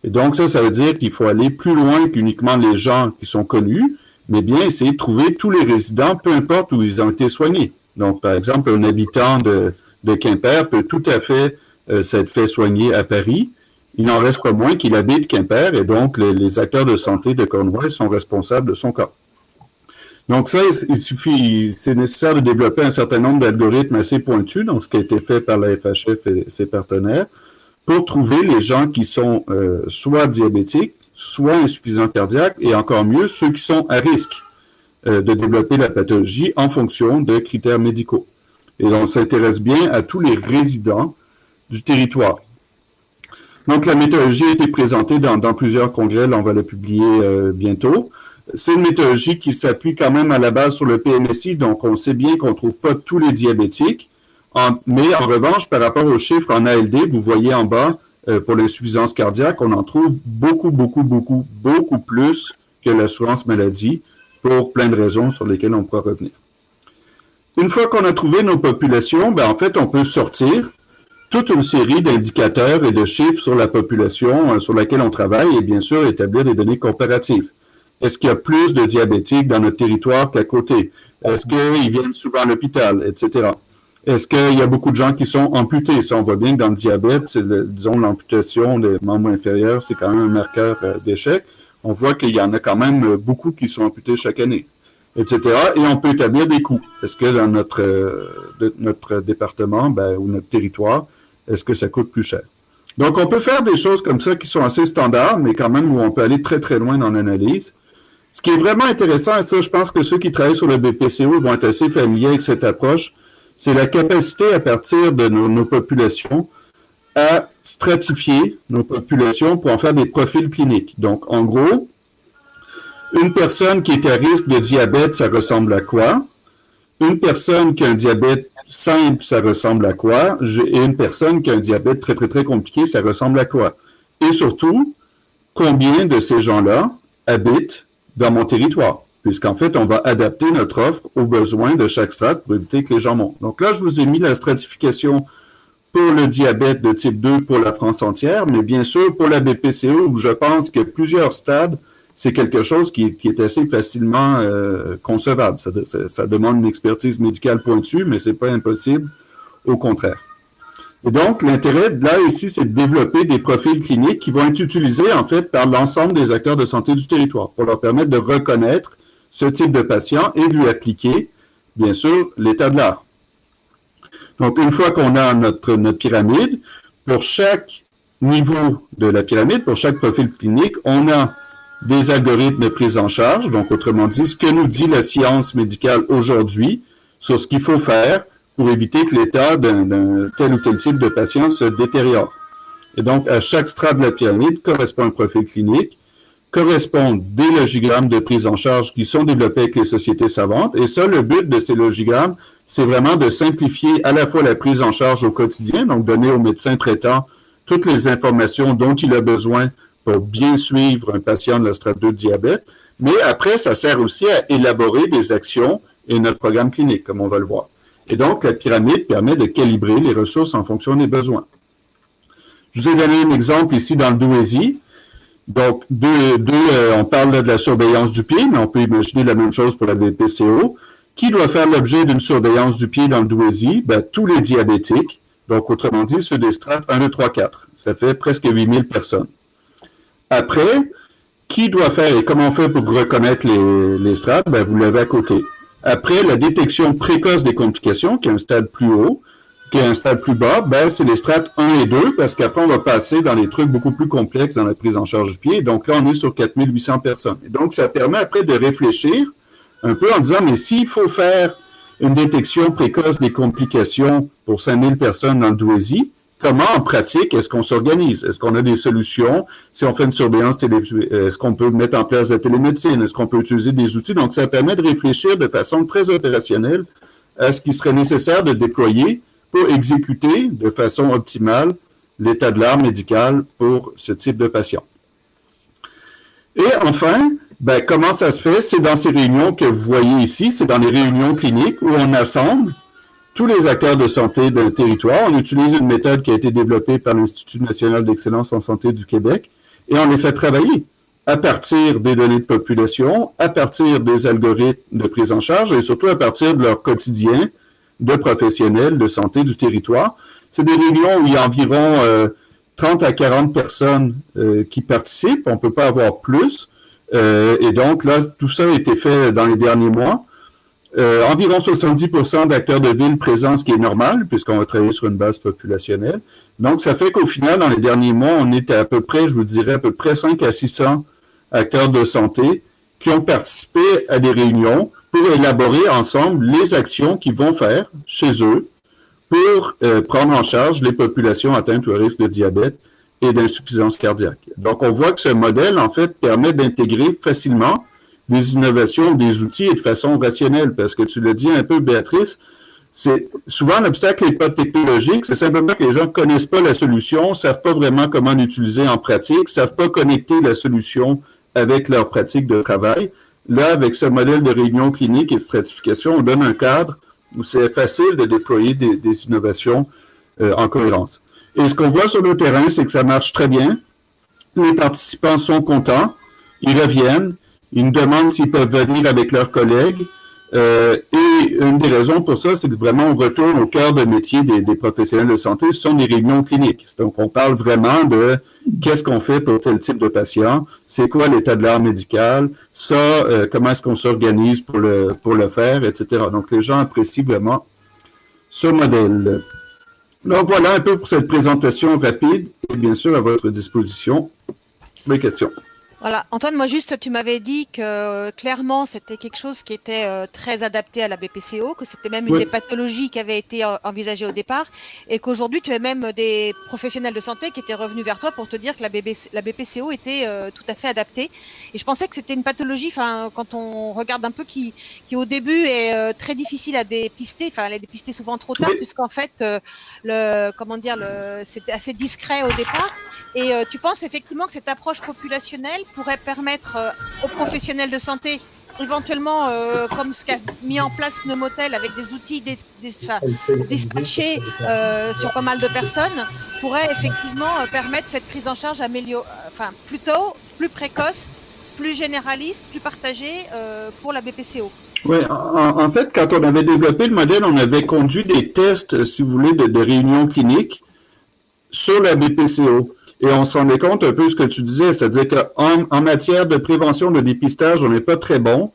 D: Et donc, ça veut dire qu'il faut aller plus loin qu'uniquement les gens qui sont connus, mais bien essayer de trouver tous les résidents, peu importe où ils ont été soignés. Donc, par exemple, un habitant de Quimper peut tout à fait s'être fait soigner à Paris. Il n'en reste pas moins qu'il habite Quimper, et donc les acteurs de santé de Cornouailles sont responsables de son cas. Donc ça, c'est nécessaire de développer un certain nombre d'algorithmes assez pointus, donc ce qui a été fait par la FHF et ses partenaires, pour trouver les gens qui sont soit diabétiques, soit insuffisants cardiaques, et encore mieux, ceux qui sont à risque de développer la pathologie en fonction de critères médicaux. Et on s'intéresse bien à tous les résidents du territoire. Donc la méthodologie a été présentée dans plusieurs congrès, là on va la publier bientôt. C'est une méthodologie qui s'appuie quand même à la base sur le PMSI, donc on sait bien qu'on ne trouve pas tous les diabétiques, mais en revanche, par rapport aux chiffres en ALD, vous voyez en bas, pour l'insuffisance cardiaque, on en trouve beaucoup plus que l'assurance maladie, pour plein de raisons sur lesquelles on pourra revenir. Une fois qu'on a trouvé nos populations, ben en fait, on peut sortir toute une série d'indicateurs et de chiffres sur la population sur laquelle on travaille et bien sûr établir des données comparatives. Est-ce qu'il y a plus de diabétiques dans notre territoire qu'à côté? Est-ce qu'ils viennent souvent à l'hôpital, etc.? Est-ce qu'il y a beaucoup de gens qui sont amputés? Ça, on voit bien que dans le diabète, disons, l'amputation des membres inférieurs, c'est quand même un marqueur d'échec. On voit qu'il y en a quand même beaucoup qui sont amputés chaque année, etc. Et on peut établir des coûts. Est-ce que dans notre département ou notre territoire, est-ce que ça coûte plus cher? Donc, on peut faire des choses comme ça qui sont assez standards, mais quand même où on peut aller très, très loin dans l'analyse. Ce qui est vraiment intéressant, et ça, je pense que ceux qui travaillent sur le BPCO vont être assez familiers avec cette approche, c'est la capacité à partir de nos populations à stratifier nos populations pour en faire des profils cliniques. Donc, en gros, une personne qui est à risque de diabète, ça ressemble à quoi? Une personne qui a un diabète simple, ça ressemble à quoi? Et une personne qui a un diabète très, très, très compliqué, ça ressemble à quoi? Et surtout, combien de ces gens-là habitent dans mon territoire? Puisqu'en fait, on va adapter notre offre aux besoins de chaque strate pour éviter que les gens montent. Donc là, je vous ai mis la stratification pour le diabète de type 2 pour la France entière, mais bien sûr, pour la BPCO, où je pense que plusieurs stades, c'est quelque chose qui est assez facilement concevable. Ça demande une expertise médicale pointue, mais c'est pas impossible, au contraire. Et donc, l'intérêt là, ici, c'est de développer des profils cliniques qui vont être utilisés, en fait, par l'ensemble des acteurs de santé du territoire pour leur permettre de reconnaître ce type de patient et de lui appliquer, bien sûr, l'état de l'art. Donc, une fois qu'on a notre pyramide, pour chaque niveau de la pyramide, pour chaque profil clinique, on a des algorithmes de prise en charge, donc autrement dit, ce que nous dit la science médicale aujourd'hui sur ce qu'il faut faire pour éviter que l'état d'un tel ou tel type de patient se détériore. Et donc, à chaque strate de la pyramide correspond un profil clinique, correspondent des logigrammes de prise en charge qui sont développés avec les sociétés savantes. Et ça, le but de ces logigrammes, c'est vraiment de simplifier à la fois la prise en charge au quotidien, donc donner au médecin traitant toutes les informations dont il a besoin pour bien suivre un patient de la strate 2 de diabète. Mais après, ça sert aussi à élaborer des actions et notre programme clinique, comme on va le voir. Et donc, la pyramide permet de calibrer les ressources en fonction des besoins. Je vous ai donné un exemple ici dans le Douaisis. Donc, on parle là de la surveillance du pied, mais on peut imaginer la même chose pour la BPCO. Qui doit faire l'objet d'une surveillance du pied dans le Douaisis? Ben, tous les diabétiques. Donc, autrement dit, ceux des strates 1, 2, 3, 4. Ça fait presque 8000 personnes. Après, qui doit faire et comment on fait pour reconnaître les strates? Ben, vous l'avez à côté. Après, la détection précoce des complications, qui est un stade plus haut, qui est un stade plus bas, ben, c'est les strates 1 et 2, parce qu'après, on va passer dans les trucs beaucoup plus complexes dans la prise en charge du pied. Donc là, on est sur 4800 personnes. Et donc, ça permet après de réfléchir un peu en disant, mais s'il faut faire une détection précoce des complications pour 5000 personnes dans le Douaisis, comment en pratique est-ce qu'on s'organise? Est-ce qu'on a des solutions? Si on fait une surveillance, est-ce qu'on peut mettre en place la télémédecine? Est-ce qu'on peut utiliser des outils? Donc, ça permet de réfléchir de façon très opérationnelle à ce qui serait nécessaire de déployer pour exécuter de façon optimale l'état de l'art médical pour ce type de patient. Et enfin, ben, comment ça se fait? C'est dans ces réunions que vous voyez ici, c'est dans les réunions cliniques où on assemble tous les acteurs de santé d'un territoire. On utilise une méthode qui a été développée par l'Institut national d'excellence en santé du Québec et on les fait travailler à partir des données de population, à partir des algorithmes de prise en charge et surtout à partir de leur quotidien de professionnels de santé du territoire. C'est des réunions où il y a environ 30 à 40 personnes qui participent. On ne peut pas avoir plus. Et donc, là, tout ça a été fait dans les derniers mois. Environ 70% d'acteurs de ville présents, ce qui est normal, puisqu'on va travailler sur une base populationnelle. Donc, ça fait qu'au final, dans les derniers mois, on est à peu près, je vous dirais, à peu près 5 à 600 acteurs de santé qui ont participé à des réunions pour élaborer ensemble les actions qu'ils vont faire chez eux pour prendre en charge les populations atteintes au risque de diabète et d'insuffisance cardiaque. Donc, on voit que ce modèle, en fait, permet d'intégrer facilement des innovations, des outils et de façon rationnelle, parce que tu l'as dit un peu, Béatrice, c'est souvent l'obstacle n'est pas technologique, c'est simplement que les gens ne connaissent pas la solution, ne savent pas vraiment comment l'utiliser en pratique, ne savent pas connecter la solution avec leur pratique de travail. Là, avec ce modèle de réunion clinique et de stratification, on donne un cadre où c'est facile de déployer des innovations en cohérence. Et ce qu'on voit sur le terrain, c'est que ça marche très bien. Les participants sont contents, ils reviennent, ils nous demandent s'ils peuvent venir avec leurs collègues. Et une des raisons pour ça, c'est que vraiment on retourne au cœur de métier des professionnels de santé, ce sont des réunions cliniques. Donc, on parle vraiment de qu'est-ce qu'on fait pour tel type de patient, c'est quoi l'état de l'art médical, ça, comment est-ce qu'on s'organise pour le faire, etc. Donc, les gens apprécient vraiment ce modèle. Donc, voilà un peu pour cette présentation rapide et bien sûr à votre disposition. Mes questions.
A: Voilà, Antoine, moi juste, tu m'avais dit que clairement c'était quelque chose qui était très adapté à la BPCO, que c'était même une des pathologies qui avait été envisagée au départ, et qu'aujourd'hui tu as même des professionnels de santé qui étaient revenus vers toi pour te dire que la BPCO était tout à fait adaptée. Et je pensais que c'était une pathologie, enfin quand on regarde un peu, qui au début est très difficile à dépister, enfin elle est dépistée souvent trop tard, puisqu'en fait c'était assez discret au départ. Et tu penses effectivement que cette approche populationnelle pourrait permettre aux professionnels de santé, éventuellement comme ce qu'a mis en place Pneumotel avec des outils dispatchés sur pas mal de personnes, pourrait effectivement permettre cette prise en charge plus tôt, plus précoce, plus généraliste, plus partagée pour la BPCO.
D: Oui, en fait, quand on avait développé le modèle, on avait conduit des tests, si vous voulez, de réunions cliniques sur la BPCO. Et on se rendait compte un peu de ce que tu disais, c'est-à-dire qu'en matière de prévention, de dépistage, on n'est pas très bon.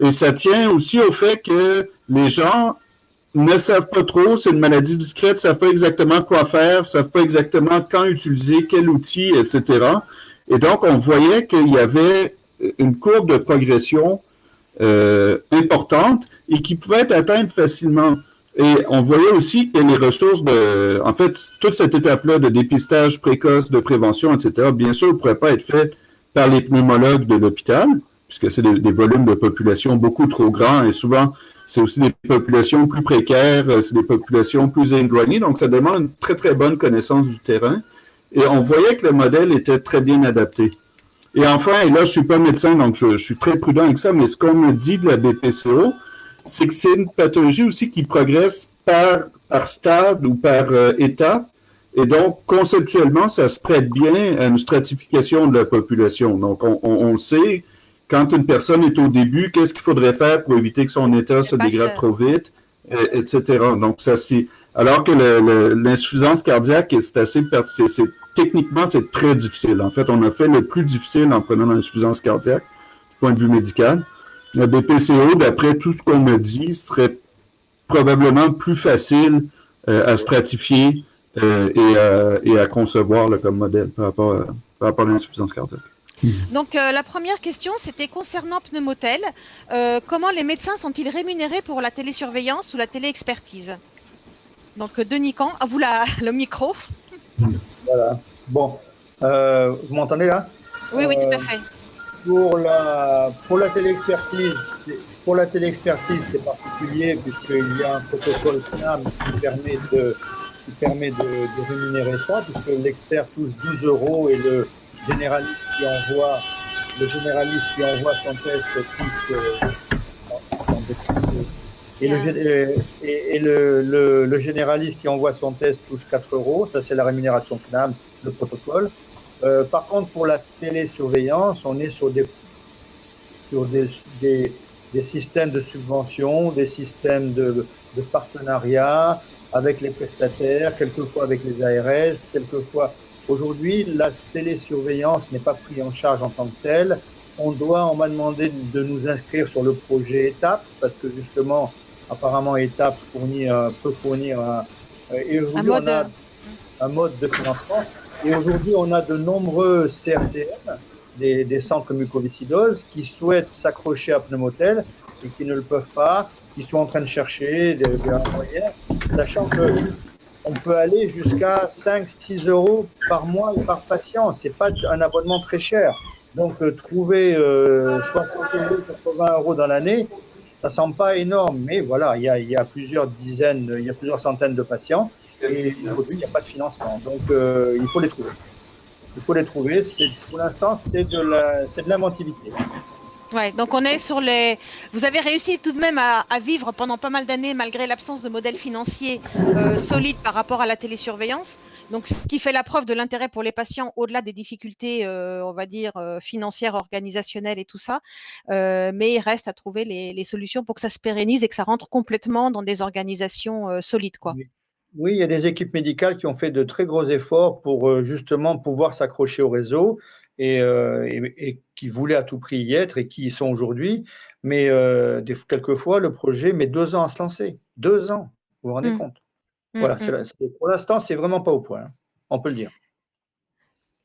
D: Et ça tient aussi au fait que les gens ne savent pas trop, c'est une maladie discrète, ne savent pas exactement quoi faire, ne savent pas exactement quand utiliser, quel outil, etc. Et donc, on voyait qu'il y avait une courbe de progression importante et qui pouvait être atteinte facilement. Et on voyait aussi que les ressources en fait, toute cette étape-là de dépistage précoce, de prévention, etc., bien sûr, ne pourrait pas être faite par les pneumologues de l'hôpital, puisque c'est des volumes de population beaucoup trop grands et souvent, c'est aussi des populations plus précaires, c'est des populations plus éloignées, donc ça demande une très, très bonne connaissance du terrain. Et on voyait que le modèle était très bien adapté. Et enfin, et là, je suis pas médecin, donc je suis très prudent avec ça, mais ce qu'on me dit de la BPCO, c'est que c'est une pathologie aussi qui progresse par stade ou par étape. Et donc, conceptuellement, ça se prête bien à une stratification de la population. Donc, on sait quand une personne est au début, qu'est-ce qu'il faudrait faire pour éviter que son état se dégrade trop vite, etc. Donc, ça, c'est. Alors que l'insuffisance cardiaque, techniquement, c'est très difficile. En fait, on a fait le plus difficile en prenant l'insuffisance cardiaque, du point de vue médical. Le BPCO, d'après tout ce qu'on me dit, serait probablement plus facile à stratifier et à concevoir là, comme modèle par rapport à l'insuffisance cardiaque.
A: Donc, la première question, c'était concernant Pneumotel. Comment les médecins sont-ils rémunérés pour la télésurveillance ou la téléexpertise? Donc, Denis Camp, à vous le micro.
C: Voilà. Bon, vous m'entendez là?
A: Oui, oui, tout à fait.
C: Pour la téléexpertise, c'est particulier puisqu'il y a un protocole CNAM qui permet de rémunérer ça, puisque l'expert touche 12 € et le généraliste qui envoie son test touche et le généraliste qui envoie son test touche 4 €. Ça, c'est la rémunération CNAM, le protocole. Par contre, pour la télésurveillance, on est sur des systèmes de subvention, des systèmes de partenariat avec les prestataires, quelquefois avec les ARS, quelquefois. Aujourd'hui, la télésurveillance n'est pas prise en charge en tant que telle. On m'a demandé de nous inscrire sur le projet ETAP, parce que justement, apparemment, ETAP peut fournir un mode de financement. Et aujourd'hui, on a de nombreux CRCM, des centres mucoviscidoses, qui souhaitent s'accrocher à Pneumotel et qui ne le peuvent pas, qui sont en train de chercher des moyens, sachant que on peut aller jusqu'à 5-6 € par mois et par patient. C'est pas un abonnement très cher. Donc, trouver 60 €, 80 € dans l'année, ça semble pas énorme. Mais voilà, il y a plusieurs centaines de patients et aujourd'hui, il n'y a pas de financement. Donc, il faut les trouver. Pour l'instant, c'est de l'inventivité.
A: Ouais, donc on est sur vous avez réussi tout de même à vivre pendant pas mal d'années malgré l'absence de modèle financier solide par rapport à la télésurveillance. Donc, ce qui fait la preuve de l'intérêt pour les patients au-delà des difficultés, on va dire, financières, organisationnelles et tout ça. Mais il reste à trouver les solutions pour que ça se pérennise et que ça rentre complètement dans des organisations solides, quoi.
C: Oui, il y a des équipes médicales qui ont fait de très gros efforts pour justement pouvoir s'accrocher au réseau et qui voulaient à tout prix y être et qui y sont aujourd'hui. Mais quelquefois, le projet met 2 ans à se lancer. 2 ans, vous vous rendez compte? Voilà, pour l'instant, c'est vraiment pas au point, hein. On peut le dire.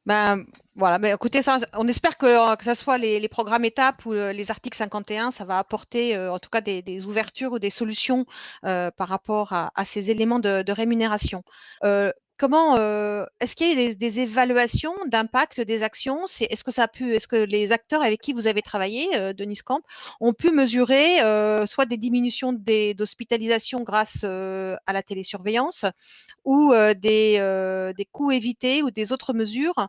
A: Ben voilà, ben écoutez, ça, on espère que ça soit les programmes étapes ou les articles 51, ça va apporter en tout cas des ouvertures ou des solutions par rapport à ces éléments de rémunération. Est-ce qu'il y a des évaluations d'impact des actions? Est-ce que les acteurs avec qui vous avez travaillé, Denis Camp, ont pu mesurer soit des diminutions d'hospitalisation grâce à la télésurveillance ou des coûts évités ou des autres mesures?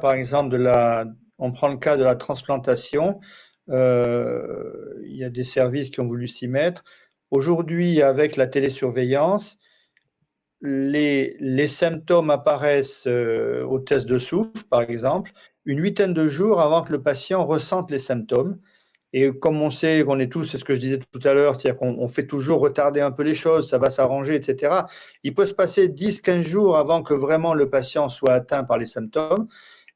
C: Par exemple, on prend le cas de la transplantation. Il y a des services qui ont voulu s'y mettre. Aujourd'hui, avec la télésurveillance, les symptômes apparaissent au test de souffle, par exemple, une huitaine de jours avant que le patient ressente les symptômes. Et comme on sait qu'on est tous, c'est ce que je disais tout à l'heure, c'est-à-dire qu'on fait toujours retarder un peu les choses, ça va s'arranger, etc. Il peut se passer 10-15 jours avant que vraiment le patient soit atteint par les symptômes.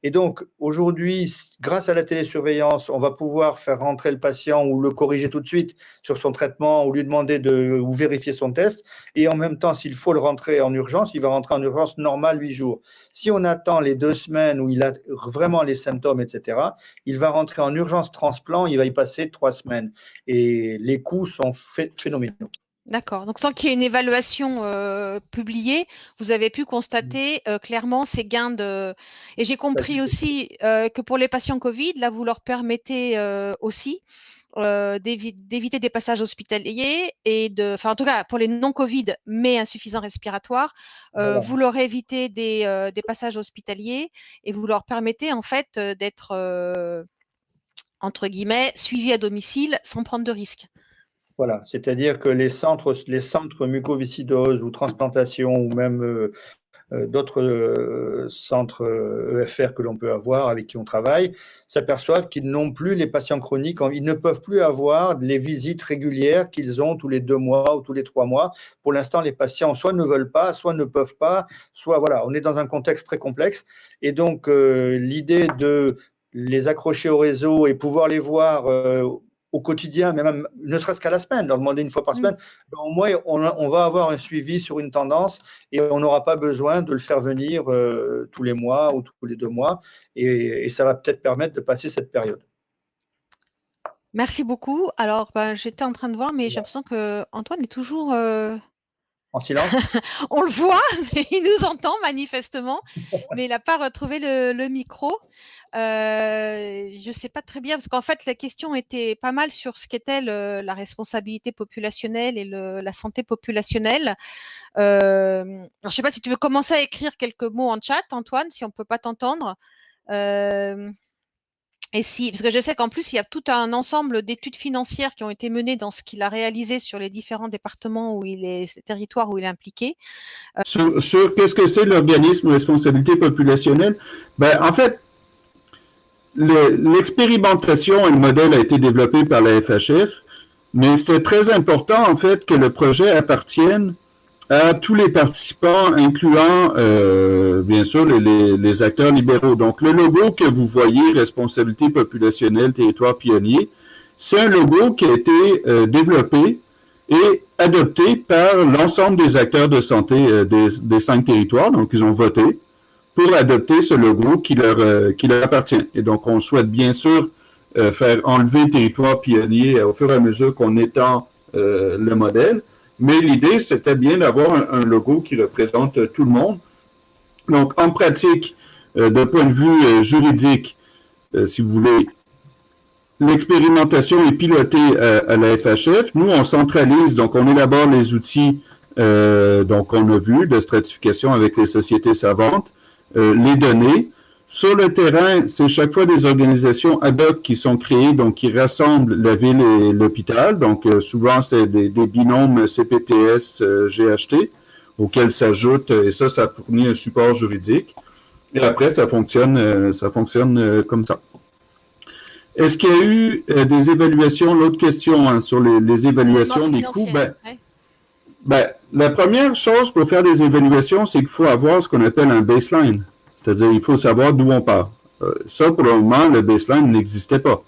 C: Et donc, aujourd'hui, grâce à la télésurveillance, on va pouvoir faire rentrer le patient ou le corriger tout de suite sur son traitement ou lui demander ou vérifier son test. Et en même temps, s'il faut le rentrer en urgence, il va rentrer en urgence normale 8 jours. Si on attend les 2 semaines où il a vraiment les symptômes, etc., il va rentrer en urgence transplant, il va y passer 3 semaines. Et les coûts sont phénoménaux.
A: D'accord. Donc, sans qu'il y ait une évaluation publiée, vous avez pu constater clairement ces gains de. Et j'ai compris aussi que pour les patients Covid, là, vous leur permettez aussi d'éviter des passages hospitaliers enfin, en tout cas, pour les non-Covid, mais insuffisants respiratoires, voilà. Vous leur évitez des passages hospitaliers et vous leur permettez, en fait, d'être, entre guillemets, suivis à domicile sans prendre de risques.
C: Voilà, c'est-à-dire que les centres mucoviscidoses ou transplantation ou même d'autres centres EFR que l'on peut avoir, avec qui on travaille, s'aperçoivent qu'ils n'ont plus les patients chroniques, ils ne peuvent plus avoir les visites régulières qu'ils ont tous les 2 mois ou tous les 3 mois. Pour l'instant, les patients soit ne veulent pas, soit ne peuvent pas, soit voilà, on est dans un contexte très complexe. Et donc, l'idée de les accrocher au réseau et pouvoir les voir au quotidien, mais même ne serait-ce qu'à la semaine, leur demander une fois par semaine, au moins on va avoir un suivi sur une tendance et on n'aura pas besoin de le faire venir tous les mois ou tous les 2 mois et ça va peut-être permettre de passer cette période.
A: Merci beaucoup. Alors, j'étais en train de voir, mais j'ai l'impression que Antoine est toujours
C: en silence.
A: On le voit, mais il nous entend manifestement, mais il n'a pas retrouvé le micro. Je ne sais pas très bien, parce qu'en fait, la question était pas mal sur ce qu'était la responsabilité populationnelle et la santé populationnelle. Alors, je ne sais pas si tu veux commencer à écrire quelques mots en chat, Antoine, si on ne peut pas t'entendre. Et si, parce que je sais qu'en plus, il y a tout un ensemble d'études financières qui ont été menées dans ce qu'il a réalisé sur les différents départements ces territoires où il est impliqué.
D: Sur qu'est-ce que c'est l'organisme responsabilité populationnelle? En fait, l'expérimentation et le modèle a été développé par la FHF, mais c'est très important, en fait, que le projet appartienne à tous les participants, incluant, bien sûr, les acteurs libéraux. Donc, le logo que vous voyez, Responsabilité populationnelle, territoire pionnier, c'est un logo qui a été développé et adopté par l'ensemble des acteurs de santé des 5 territoires. Donc, ils ont voté pour adopter ce logo qui leur appartient. Et donc, on souhaite bien sûr faire enlever territoire pionnier au fur et à mesure qu'on étend le modèle. Mais l'idée, c'était bien d'avoir un logo qui représente tout le monde. Donc, en pratique, d'un point de vue juridique, si vous voulez, l'expérimentation est pilotée à la FHF. Nous, on centralise, donc on élabore les outils, donc on a vu, de stratification avec les sociétés savantes, les données. Sur le terrain, c'est chaque fois des organisations ad hoc qui sont créées, donc qui rassemblent la ville et l'hôpital. Donc, souvent, c'est des binômes CPTS, GHT, auxquels s'ajoute, et ça fournit un support juridique. Et après, ça fonctionne comme ça. Est-ce qu'il y a eu des évaluations? L'autre question sur les évaluations des coûts. La première chose pour faire des évaluations, c'est qu'il faut avoir ce qu'on appelle un baseline. C'est-à-dire, il faut savoir d'où on part. Ça, pour le moment, le baseline n'existait pas.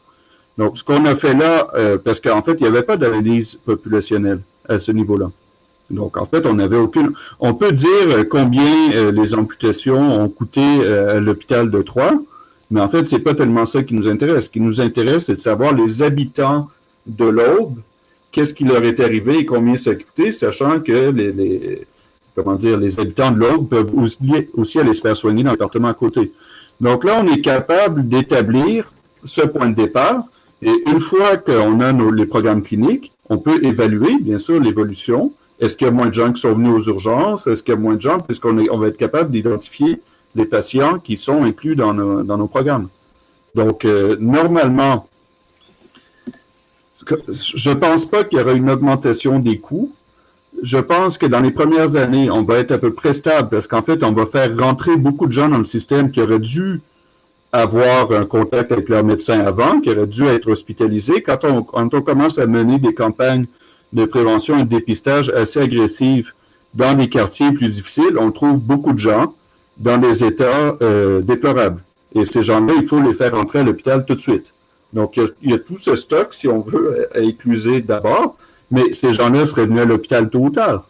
D: Donc, ce qu'on a fait là, parce qu'en fait, il n'y avait pas d'analyse populationnelle à ce niveau-là. Donc, en fait, on n'avait aucune... On peut dire combien les amputations ont coûté à l'hôpital de Troyes, mais en fait, c'est pas tellement ça qui nous intéresse. Ce qui nous intéresse, c'est de savoir les habitants de l'Aube, qu'est-ce qui leur est arrivé et combien ça a coûté, sachant que les habitants de l'Aube peuvent aussi aller se faire soigner dans le département à côté. Donc là, on est capable d'établir ce point de départ, et une fois qu'on a les programmes cliniques, on peut évaluer, bien sûr, l'évolution. Est-ce qu'il y a moins de gens qui sont venus aux urgences? Est-ce qu'il y a moins de gens? Puisqu'on va être capable d'identifier les patients qui sont inclus dans nos programmes. Donc, normalement, je pense pas qu'il y aura une augmentation des coûts. Je pense que dans les premières années, on va être à peu près stable parce qu'en fait, on va faire rentrer beaucoup de gens dans le système qui auraient dû avoir un contact avec leur médecin avant, qui auraient dû être hospitalisés. Quand on commence à mener des campagnes de prévention et de dépistage assez agressives dans des quartiers plus difficiles, on trouve beaucoup de gens dans des états déplorables. Et ces gens-là, il faut les faire rentrer à l'hôpital tout de suite. Donc, il y a tout ce stock, si on veut, à écluser d'abord. Mais ces gens-là seraient venus à l'hôpital tôt ou tard.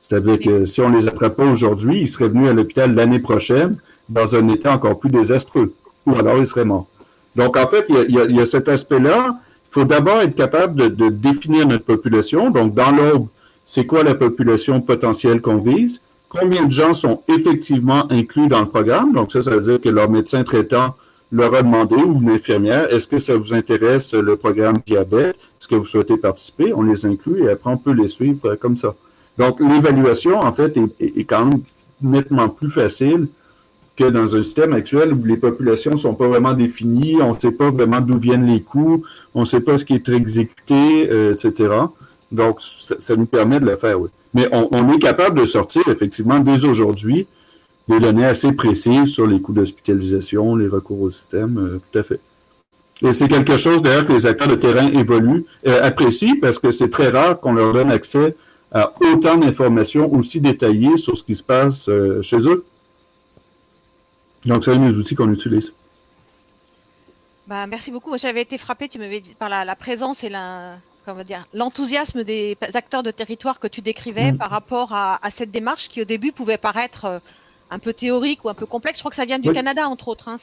D: C'est-à-dire que si on les attrape pas aujourd'hui, ils seraient venus à l'hôpital l'année prochaine dans un état encore plus désastreux. Ou alors ils seraient morts. Donc, en fait, il y a cet aspect-là. Il faut d'abord être capable de définir notre population. Donc, dans l'Aube, c'est quoi la population potentielle qu'on vise? Combien de gens sont effectivement inclus dans le programme? Donc, ça veut dire que leur médecin traitant leur a demandé, ou une infirmière, est-ce que ça vous intéresse le programme diabète? Est-ce que vous souhaitez participer? On les inclut et après on peut les suivre comme ça. Donc, l'évaluation, en fait, est quand même nettement plus facile que dans un système actuel où les populations ne sont pas vraiment définies, on ne sait pas vraiment d'où viennent les coûts, on ne sait pas ce qui est exécuté, etc. Donc, ça nous permet de le faire, oui. Mais on est capable de sortir, effectivement, dès aujourd'hui, des données assez précises sur les coûts d'hospitalisation, les recours au système, tout à fait. Et c'est quelque chose d'ailleurs que les acteurs de terrain apprécient parce que c'est très rare qu'on leur donne accès à autant d'informations aussi détaillées sur ce qui se passe chez eux. Donc, c'est un des outils qu'on utilise.
A: Bah, merci beaucoup. Moi, j'avais été frappée, tu m'avais dit, par la présence et l'enthousiasme des acteurs de territoire que tu décrivais par rapport à cette démarche qui, au début, pouvait paraître un peu théorique ou un peu complexe. Je crois que ça vient du Canada, entre autres. Hein.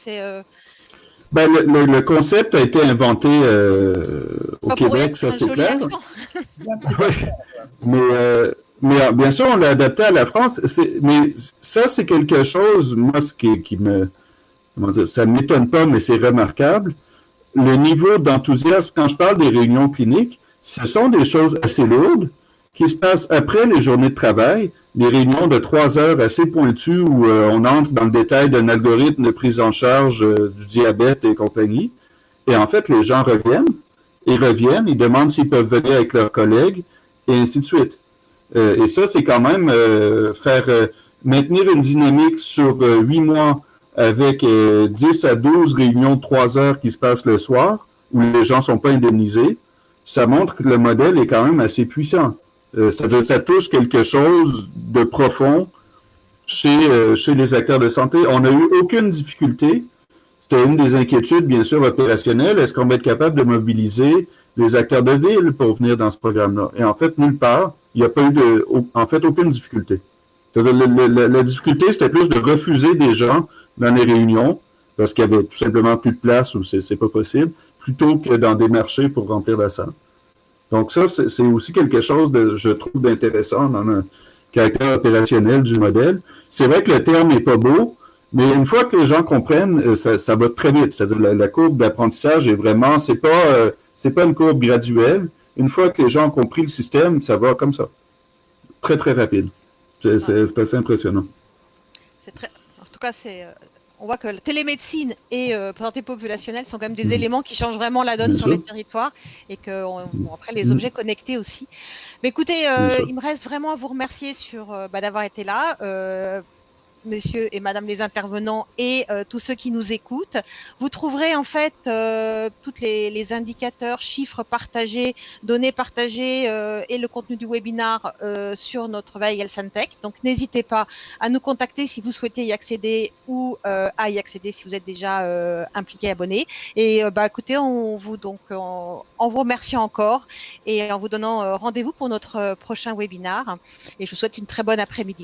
D: Ben, le concept a été inventé au Québec, ça c'est clair. Mais bien sûr, on l'a adapté à la France. Mais ça, c'est quelque chose, moi, ce qui me... Comment dire, ça ne m'étonne pas, mais c'est remarquable. Le niveau d'enthousiasme, quand je parle des réunions cliniques, ce sont des choses assez lourdes qui se passent après les journées de travail, des réunions de 3 heures assez pointues où on entre dans le détail d'un algorithme de prise en charge du diabète et compagnie. Et en fait, les gens reviennent, ils demandent s'ils peuvent venir avec leurs collègues, et ainsi de suite. Et ça, c'est quand même maintenir une dynamique sur 8 mois avec 10 à 12 réunions de 3 heures qui se passent le soir, où les gens ne sont pas indemnisés, ça montre que le modèle est quand même assez puissant. C'est-à-dire ça touche quelque chose de profond chez les acteurs de santé. On n'a eu aucune difficulté. C'était une des inquiétudes, bien sûr, opérationnelles. Est-ce qu'on va être capable de mobiliser les acteurs de ville pour venir dans ce programme-là? Et en fait, nulle part, il n'y a pas eu aucune difficulté. C'est-à-dire la difficulté, c'était plus de refuser des gens dans les réunions, parce qu'il y avait tout simplement plus de place ou c'est pas possible, plutôt que dans des marchés pour remplir la salle. Donc ça, c'est aussi quelque chose je trouve d'intéressant dans le caractère opérationnel du modèle. C'est vrai que le terme n'est pas beau, mais une fois que les gens comprennent, ça va très vite. C'est-à-dire la courbe d'apprentissage est vraiment, c'est pas une courbe graduelle. Une fois que les gens ont compris le système, ça va comme ça. Très, très rapide. C'est assez impressionnant.
A: En tout cas, on voit que la télémédecine et santé populationnelle sont quand même des éléments qui changent vraiment la donne sur les territoires et que après les objets connectés aussi. Mais écoutez, il me reste vraiment à vous remercier d'avoir été là. Messieurs et madame les intervenants et tous ceux qui nous écoutent. Vous trouverez en fait tous les indicateurs, chiffres partagés, données partagées et le contenu du webinaire sur notre veille Santec. Donc n'hésitez pas à nous contacter si vous souhaitez y accéder ou à y accéder si vous êtes déjà impliqué, abonné. Et écoutez, en vous remerciant encore et en vous donnant rendez-vous pour notre prochain webinaire. Et je vous souhaite une très bonne après-midi.